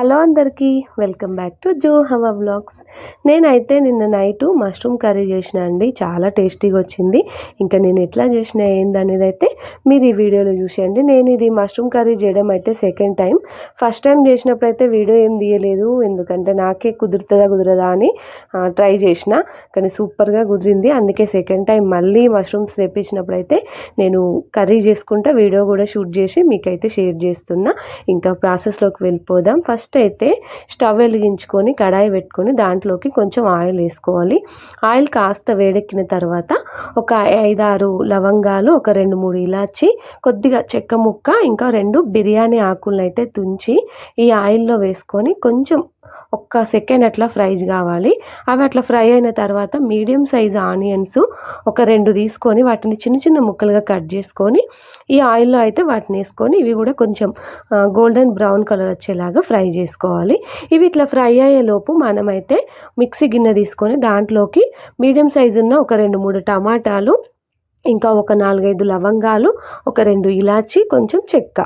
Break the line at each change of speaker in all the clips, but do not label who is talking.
Hello అందరికీ welcome back to జో హవా vlogs. నేనైతే నిన్న నైటు మష్రూమ్ కర్రీ చేసిన అండి. చాలా టేస్టీగా వచ్చింది. ఇంకా నేను ఎట్లా చేసిన ఏందనేది అయితే మీరు ఈ వీడియోలో చూసేయండి. నేను ఇది మష్రూమ్ కర్రీ చేయడం అయితే సెకండ్ టైం. ఫస్ట్ టైం చేసినప్పుడు అయితే వీడియో ఏం తీయలేదు, ఎందుకంటే నాకే కుదురుతుందా అని ట్రై చేసిన, కానీ సూపర్గా కుదిరింది. అందుకే సెకండ్ టైం మళ్ళీ మష్రూమ్స్ తెప్పించినప్పుడు అయితే నేను కర్రీ చేసుకుంటా వీడియో కూడా షూట్ చేసి మీకైతే షేర్ చేస్తున్నా. ఇంకా ప్రాసెస్లోకి వెళ్ళిపోదాం. ఫస్ట్ అయితే స్టవ్ వెలిగించుకొని కడాయి పెట్టుకొని దాంట్లోకి కొంచెం ఆయిల్ వేసుకోవాలి. ఆయిల్ కాస్త వేడెక్కిన తర్వాత ఒక 5-6 లవంగాలు, ఒక 2-3 ఇలాచి, కొద్దిగా చెక్క ముక్క, ఇంకా 2 బిర్యానీ ఆకులను అయితే తుంచి ఈ ఆయిల్లో వేసుకొని కొంచెం ఒక్క సెకండ్ అట్లా ఫ్రై కావాలి. అవి అట్లా ఫ్రై అయిన తర్వాత మీడియం సైజ్ ఆనియన్స్ ఒక 2 తీసుకొని వాటిని చిన్న చిన్న ముక్కలుగా కట్ చేసుకొని ఈ ఆయిల్లో అయితే వాటిని వేసుకొని ఇవి కూడా కొంచెం గోల్డెన్ బ్రౌన్ కలర్ వచ్చేలాగా ఫ్రై చేసుకోవాలి. ఇవి ఇట్లా ఫ్రై అయ్యేలోపు మనమైతే మిక్సీ గిన్నె తీసుకొని దాంట్లోకి మీడియం సైజు ఉన్న ఒక 2-3 టమాటాలు, ఇంకా ఒక 4-5 లవంగాలు, ఒక 2 ఇలాచి, కొంచెం చెక్క,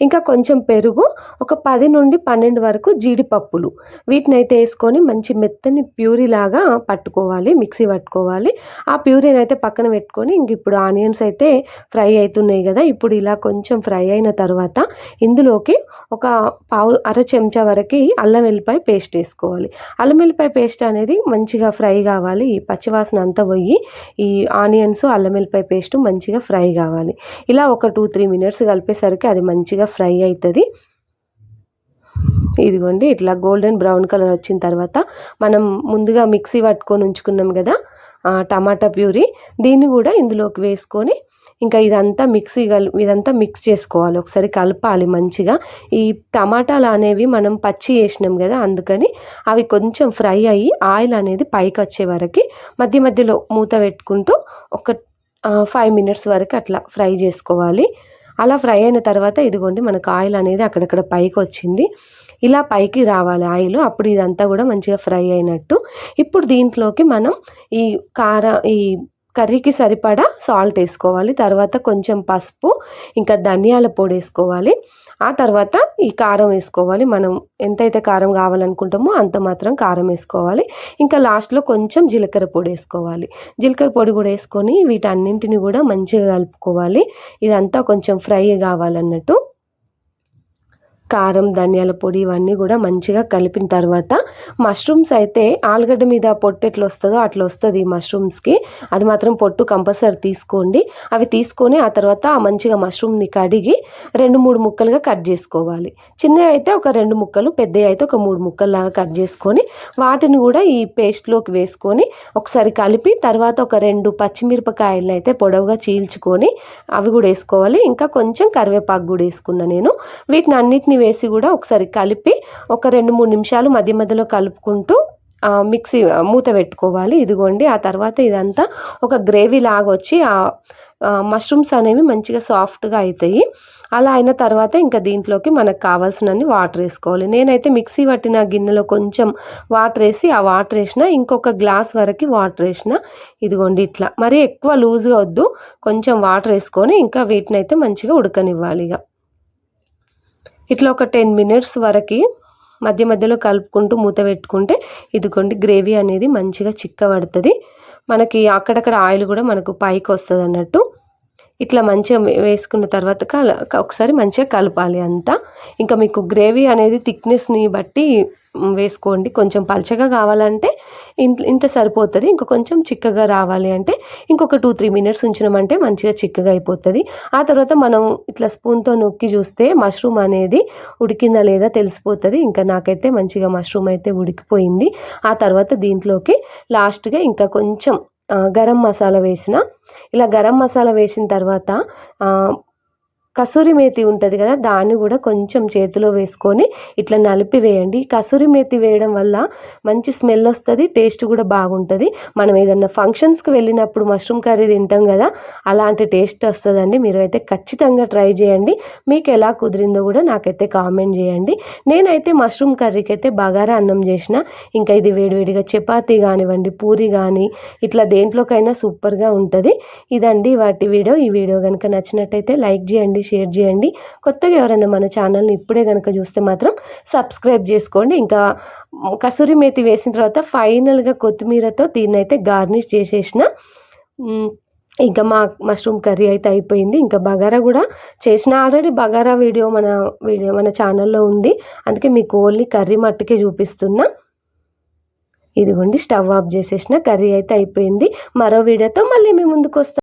ఇంకా కొంచెం పెరుగు, ఒక 10 నుండి 12 వరకు జీడిపప్పులు, వీటిని అయితే వేసుకొని మంచి మెత్తని ప్యూరీ లాగా పట్టుకోవాలి, మిక్సీ పట్టుకోవాలి. ఆ ప్యూరీని అయితే పక్కన పెట్టుకొని ఇంక ఇప్పుడు ఆనియన్స్ అయితే ఫ్రై అవుతున్నాయి కదా, ఇప్పుడు ఇలా కొంచెం ఫ్రై అయిన తర్వాత ఇందులోకి ఒక అర చెంచా వరకు అల్లం వెల్లిపాయ పేస్ట్ వేసుకోవాలి. అల్లం వెల్లిపాయ పేస్ట్ అనేది మంచిగా ఫ్రై కావాలి, ఈ పచ్చివాసన అంతా పోయి ఈ ఆనియన్స్ అల్లం వెల్లిపాయ పేస్ట్ మంచిగా ఫ్రై కావాలి. ఇలా ఒక 2-3 మినిట్స్ కలిపేసరికి అది మంచిగా ఫ్రై అవుతుంది. ఇదిగోండి ఇట్లా గోల్డెన్ బ్రౌన్ కలర్ వచ్చిన తర్వాత మనం ముందుగా మిక్సీ పట్టుకొని ఉంచుకున్నాం కదా టమాటా ప్యూరీ, దీన్ని కూడా ఇందులోకి వేసుకొని ఇంకా ఇదంతా మిక్స్ చేసుకోవాలి. ఒకసారి కలపాలి మంచిగా. ఈ టమాటాలు అనేవి మనం పచ్చి వేసినాం కదా, అందుకని అవి కొంచెం ఫ్రై అయ్యి ఆయిల్ అనేది పైకి వచ్చే వరకు మధ్య మధ్యలో మూత పెట్టుకుంటూ ఒక 5 మినిట్స్ వరకు అట్లా ఫ్రై చేసుకోవాలి. అలా ఫ్రై అయిన తర్వాత ఇదిగోండి మనకు ఆయిల్ అనేది అక్కడక్కడ పైకి వచ్చింది. ఇలా పైకి రావాలి ఆయిల్, అప్పుడు ఇదంతా కూడా మంచిగా ఫ్రై అయినట్టు. ఇప్పుడు దీంట్లోకి మనం ఈ కర్రీకి సరిపడా సాల్ట్ వేసుకోవాలి. తర్వాత కొంచెం పసుపు, ఇంకా ధనియాల పొడి వేసుకోవాలి. ఆ తర్వాత ఈ కారం వేసుకోవాలి. మనం ఎంతైతే కారం కావాలనుకుంటామో అంత మాత్రం కారం వేసుకోవాలి. ఇంకా లాస్ట్లో కొంచెం జీలకర్ర పొడి వేసుకోవాలి. జీలకర్ర పొడి కూడా వేసుకొని వీటన్నింటిని కూడా మంచిగా కలుపుకోవాలి. ఇదంతా కొంచెం ఫ్రై కావాలన్నట్టు. కారం, ధనియాల పొడి ఇవన్నీ కూడా మంచిగా కలిపిన తర్వాత మష్రూమ్స్ అయితే ఆలుగడ్డ మీద పొట్టు ఎట్లా వస్తుందో అట్లా వస్తుంది ఈ మష్రూమ్స్కి. అది మాత్రం పొట్టు కంపల్సరీ తీసుకోండి. అవి తీసుకొని ఆ తర్వాత మంచిగా మష్రూమ్ని కడిగి 2-3 ముక్కలుగా కట్ చేసుకోవాలి. చిన్నవి అయితే ఒక 2 ముక్కలు, పెద్దవి అయితే ఒక 3 ముక్కల్లాగా కట్ చేసుకొని వాటిని కూడా ఈ పేస్ట్లోకి వేసుకొని ఒకసారి కలిపి తర్వాత ఒక 2 పచ్చిమిరపకాయలను అయితే పొడవుగా చీల్చుకొని అవి కూడా వేసుకోవాలి. ఇంకా కొంచెం కరివేపాకు కూడా వేసుకున్నా నేను. వీటిని అన్నిటిని వేసి కూడా ఒకసారి కలిపి ఒక 2-3 నిమిషాలు మధ్య మధ్యలో కలుపుకుంటూ మిక్సీ మూత పెట్టుకోవాలి. ఇదిగోండి ఆ తర్వాత ఇదంతా ఒక గ్రేవీ లాగా వచ్చి మష్రూమ్స్ అనేవి మంచిగా సాఫ్ట్గా అవుతాయి. అలా అయిన తర్వాత ఇంకా దీంట్లోకి మనకు కావాల్సినన్ని వాటర్ వేసుకోవాలి. నేనైతే మిక్సీ పట్టిన గిన్నెలో కొంచెం వాటర్ వేసి ఆ వాటర్ వేసిన, ఇంకొక గ్లాస్ వరకు వాటర్ వేసిన. ఇదిగోండి ఇట్లా మరీ ఎక్కువ లూజ్గా వద్దు, కొంచెం వాటర్ వేసుకొని ఇంకా వీటిని అయితే మంచిగా ఉడకనివ్వాలి. ఇట్లా ఒక 10 మినిట్స్ వరకు మధ్య మధ్యలో కలుపుకుంటూ మూత పెట్టుకుంటే ఇదిగోండి గ్రేవీ అనేది మంచిగా చిక్కబడుతుంది. మనకి అక్కడక్కడ ఆయిల్ కూడా మనకు పైకి వస్తుంది అన్నట్టు. ఇట్లా మంచిగా వేసుకున్న తర్వాత ఒకసారి మంచిగా కలపాలి అంతా. ఇంకా మీకు గ్రేవీ అనేది థిక్నెస్ని బట్టి వేసుకోండి. కొంచెం పలచగా కావాలంటే ఇంత సరిపోతుంది. ఇంకా కొంచెం చిక్కగా రావాలి అంటే ఇంకొక 2-3 మినిట్స్ ఉంచినామంటే మంచిగా చిక్కగా అయిపోతుంది. ఆ తర్వాత మనం ఇట్లా స్పూన్తో నొక్కి చూస్తే మష్రూమ్ అనేది ఉడికిందా లేదా తెలిసిపోతుంది. ఇంకా నాకైతే మంచిగా మష్రూమ్ అయితే ఉడికిపోయింది. ఆ తర్వాత దీంట్లోకి లాస్ట్గా ఇంకా కొంచెం గరం మసాలా వేసిన. ఇలా గరం మసాలా వేసిన తర్వాత కసూరి మేతి ఉంటుంది కదా, దాన్ని కూడా కొంచెం చేతిలో వేసుకొని ఇట్లా నలిపి వేయండి. కసూరి మేతి వేయడం వల్ల మంచి స్మెల్ వస్తుంది, టేస్ట్ కూడా బాగుంటుంది. మనం ఏదన్నా ఫంక్షన్స్కి వెళ్ళినప్పుడు మష్రూమ్ కర్రీ తింటాం కదా, అలాంటి టేస్ట్ వస్తుందండి. మీరు అయితే ఖచ్చితంగా ట్రై చేయండి. మీకు ఎలా కుదిరిందో కూడా నాకైతే కామెంట్ చేయండి. నేనైతే మష్రూమ్ కర్రీకి అయితే బగారా అన్నం చేసిన. ఇంకా ఇది వేడివేడిగా చపాతీ కానివ్వండి, పూరి కానీ ఇట్లా దేంట్లోకైనా సూపర్గా ఉంటుంది. ఇదండి వాటి వీడియో. ఈ వీడియో కనుక నచ్చినట్టయితే లైక్ చేయండి, చేయండి, షేర్ చేయండి. కొత్తగా ఎవరైనా మన ఛానల్ని ఇప్పుడే కనుక చూస్తే మాత్రం సబ్స్క్రైబ్ చేసుకోండి. ఇంకా కసూరి మేతి వేసిన తర్వాత ఫైనల్గా కొత్తిమీరతో దీన్నైతే గార్నిష్ చేసేసిన. ఇంకా మా మష్రూమ్ కర్రీ అయితే అయిపోయింది. ఇంకా బగారా కూడా చేసిన. ఆల్రెడీ బగారా వీడియో మన ఛానల్లో ఉంది. అందుకే మీకు ఓన్లీ కర్రీ మట్టుకే చూపిస్తున్నా. ఇదిగోండి స్టవ్ ఆఫ్ చేసేసిన. కర్రీ అయితే అయిపోయింది. మరో వీడియోతో మళ్ళీ మీ ముందుకు వస్తాను.